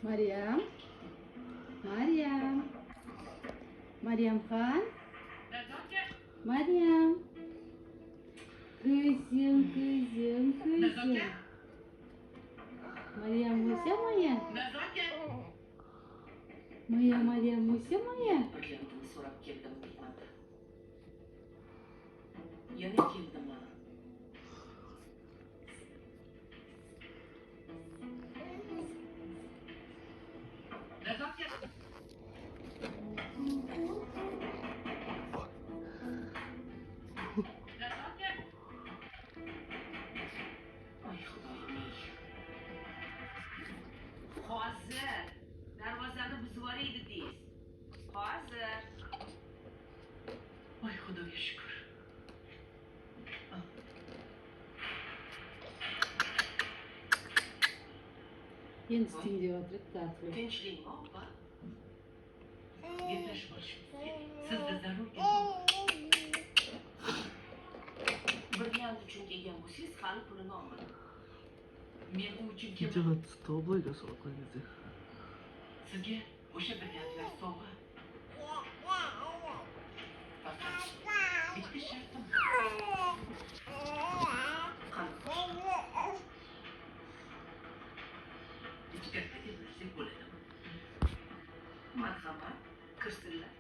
Meryem. Meryem. Meryem Khan. Meryem. Kızım, kızım, kızım. Meryem Musa Maya. Maya, Meryem Musa Maya. Birlarimni so'rab keldim deyman-da. Yana keldimi? Ay xudoyim. Hozir darvozani buzib yuboraydi deysiz. Hozir. Ay xudoga shukr. Endi isting deyotirib ta'til. Tinchlikmi, opa? Gaplashib olishimizga sizda zarur ekan. Brilliant uchun kelgan bo'lsangiz, hali pulini olmadim. Men u uchun kelmadim. Делать столбы сорокладете. Sizga o'sha brilliantlar sovg'a. Faqat bitta shartim bor. Qani? Ichkariga bersak bo'ladimi? Marhamat, kirsinlar.